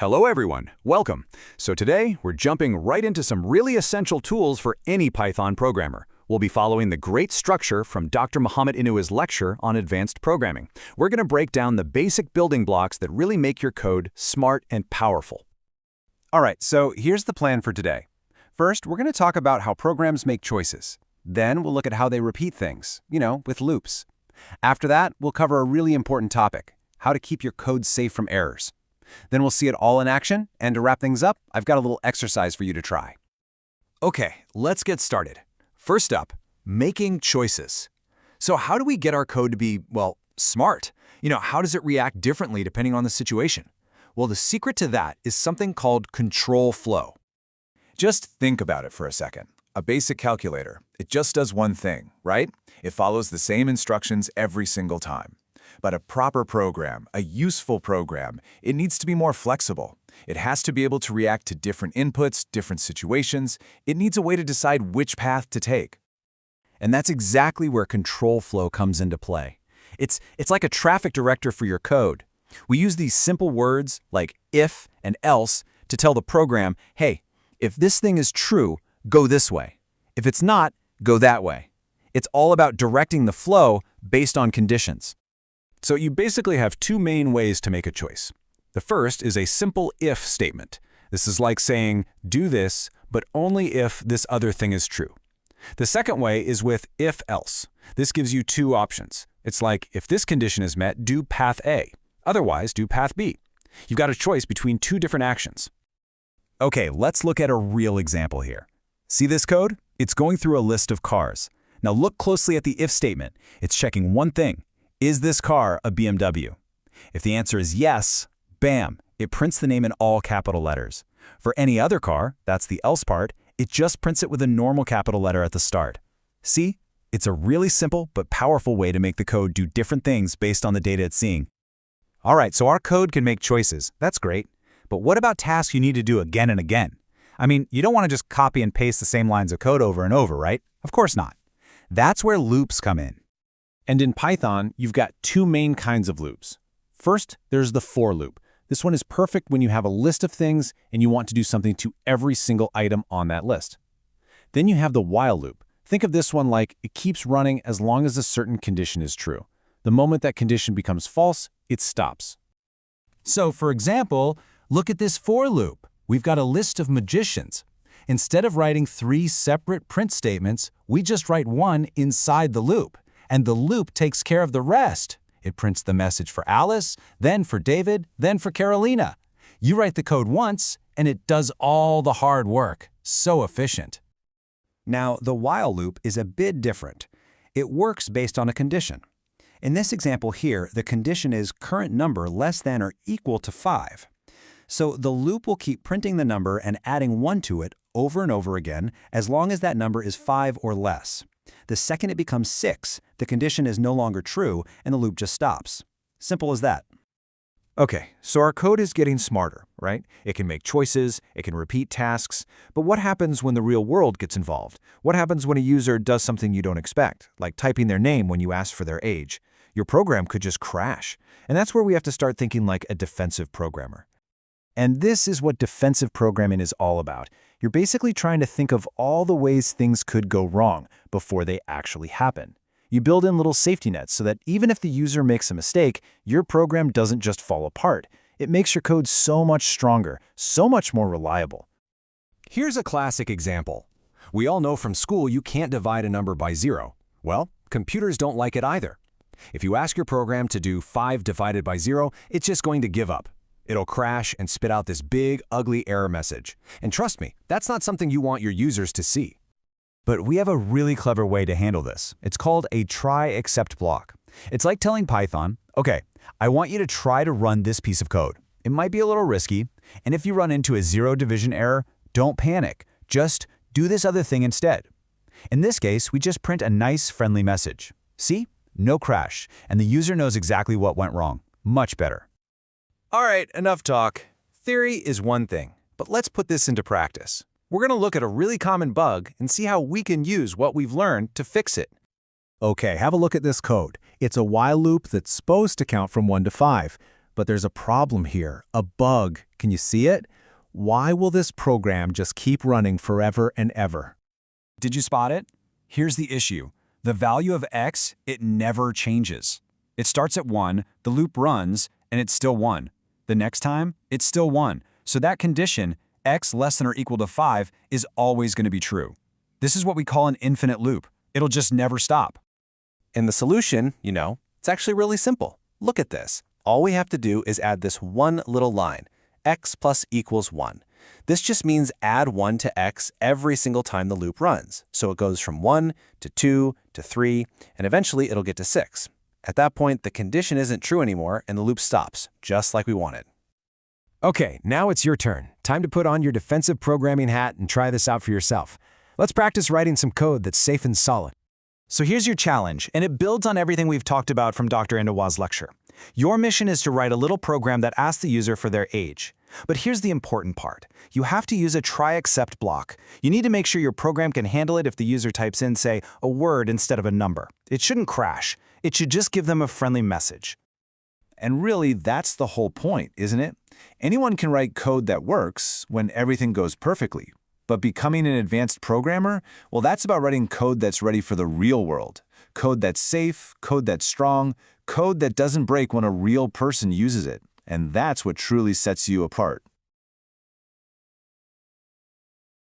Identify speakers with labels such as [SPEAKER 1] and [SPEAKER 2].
[SPEAKER 1] Hello everyone, welcome. So today, we're jumping right into some really essential tools for any Python programmer. We'll be following the great structure from Dr. Muhammad Inuwa's lecture on advanced programming. We're going to break down the basic building blocks that really make your code smart and powerful.
[SPEAKER 2] All right, so here's the plan for today. First, we're going to talk about how programs make choices. Then we'll look at how they repeat things, with loops. After that, we'll cover a really important topic, how to keep your code safe from errors. Then we'll see it all in action, and to wrap things up, I've got a little exercise for you to try.
[SPEAKER 1] Okay, let's get started. First up, making choices. So how do we get our code to be, smart? How does it react differently depending on the situation? Well, the secret to that is something called control flow.
[SPEAKER 3] Just think about it for a second. A basic calculator, it just does one thing, right? It follows the same instructions every single time. But a proper program, a useful program, it needs to be more flexible. It has to be able to react to different inputs, different situations. It needs a way to decide which path to take.
[SPEAKER 1] And that's exactly where control flow comes into play. It's like a traffic director for your code. We use these simple words like if and else to tell the program, hey, if this thing is true, go this way. If it's not, go that way. It's all about directing the flow based on conditions. So you basically have two main ways to make a choice. The first is a simple if statement. This is like saying, do this, but only if this other thing is true. The second way is with if-else. This gives you two options. It's like, if this condition is met, do path A. Otherwise, do path B. You've got a choice between two different actions.
[SPEAKER 2] Okay, let's look at a real example here. See this code? It's going through a list of cars. Now look closely at the if statement. It's checking one thing. Is this car a BMW? If the answer is yes, bam, it prints the name in all capital letters. For any other car, that's the else part, it just prints it with a normal capital letter at the start. See? It's a really simple but powerful way to make the code do different things based on the data it's seeing. All right, so our code can make choices. That's great. But what about tasks you need to do again and again? I mean, you don't want to just copy and paste the same lines of code over and over, right? Of course not. That's where loops come in. And in Python, you've got two main kinds of loops. First, there's the for loop. This one is perfect when you have a list of things and you want to do something to every single item on that list. Then you have the while loop. Think of this one like it keeps running as long as a certain condition is true. The moment that condition becomes false, it stops. So, for example, look at this for loop. We've got a list of magicians. Instead of writing three separate print statements, we just write one inside the loop. And the loop takes care of the rest. It prints the message for Alice, then for David, then for Carolina. You write the code once, and it does all the hard work. So efficient. Now, the while loop is a bit different. It works based on a condition. In this example here, the condition is current number less than or equal to 5. So the loop will keep printing the number and adding 1 to it over and over again as long as that number is 5 or less. The second it becomes 6, the condition is no longer true and the loop just stops. Simple as that.
[SPEAKER 1] Okay, so our code is getting smarter, right? It can make choices, it can repeat tasks, but what happens when the real world gets involved? What happens when a user does something you don't expect, like typing their name when you ask for their age? Your program could just crash, and that's where we have to start thinking like a defensive programmer. And this is what defensive programming is all about. You're basically trying to think of all the ways things could go wrong before they actually happen. You build in little safety nets so that even if the user makes a mistake, your program doesn't just fall apart. It makes your code so much stronger, so much more reliable. Here's a classic example. We all know from school you can't divide a number by 0. Well, computers don't like it either. If you ask your program to do 5 divided by 0, it's just going to give up. It'll crash and spit out this big, ugly error message. And trust me, that's not something you want your users to see. But we have a really clever way to handle this. It's called a try-except block. It's like telling Python, okay, I want you to try to run this piece of code. It might be a little risky, and if you run into a 0 division error, don't panic. Just do this other thing instead. In this case, we just print a nice, friendly message. See? No crash, and the user knows exactly what went wrong. Much better. All right, enough talk. Theory is one thing, but let's put this into practice. We're going to look at a really common bug and see how we can use what we've learned to fix it. Okay, have a look at this code. It's a while loop that's supposed to count from 1 to 5.
[SPEAKER 2] But there's a problem here, a bug. Can you see it? Why will this program just keep running forever and ever?
[SPEAKER 3] Did you spot it? Here's the issue. The value of x, it never changes. It starts at 1, the loop runs, and it's still 1. The next time, it's still 1. So that condition, x less than or equal to 5, is always going to be true. This is what we call an infinite loop. It'll just never stop.
[SPEAKER 4] And the solution, it's actually really simple. Look at this. All we have to do is add this one little line, x plus equals 1. This just means add 1 to x every single time the loop runs. So it goes from 1 to 2 to 3, and eventually it'll get to 6. At that point, the condition isn't true anymore, and the loop stops, just like we wanted.
[SPEAKER 1] Okay, now it's your turn. Time to put on your defensive programming hat and try this out for yourself. Let's practice writing some code that's safe and solid.
[SPEAKER 5] So here's your challenge, and it builds on everything we've talked about from Dr. Inuwa's lecture. Your mission is to write a little program that asks the user for their age. But here's the important part. You have to use a try-except block. You need to make sure your program can handle it if the user types in, say, a word instead of a number. It shouldn't crash. It should just give them a friendly message.
[SPEAKER 3] And really, that's the whole point, isn't it? Anyone can write code that works when everything goes perfectly. But becoming an advanced programmer, well, that's about writing code that's ready for the real world. Code that's safe, code that's strong, code that doesn't break when a real person uses it. And that's what truly sets you apart.